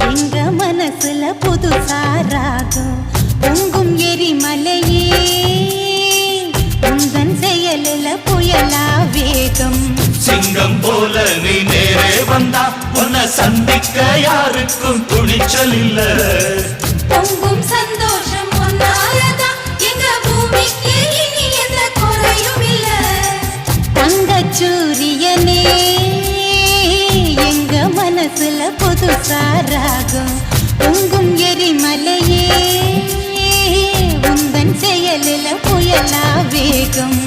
எங்க மனசுல புதுசா ராகம் பொங்கும் எரிமலையே உந்தன் செயலில புயலா வேகம் சிங்கம் போல நீ நேரே வந்தா உன்னை சந்திக்க யாருக்கும் துணிச்சல் இல்ல பொங்கும் சந்தோஷம் ஒன்னாலதா எங்க பூமிக்கு இனி எந்த குறையும் இல்ல தங்கச்சூரியனே எங்க மனசுல புதுசா ராகம் பொங்கும் எரிமலையே உந்தன் செயலில புயலா வேகம்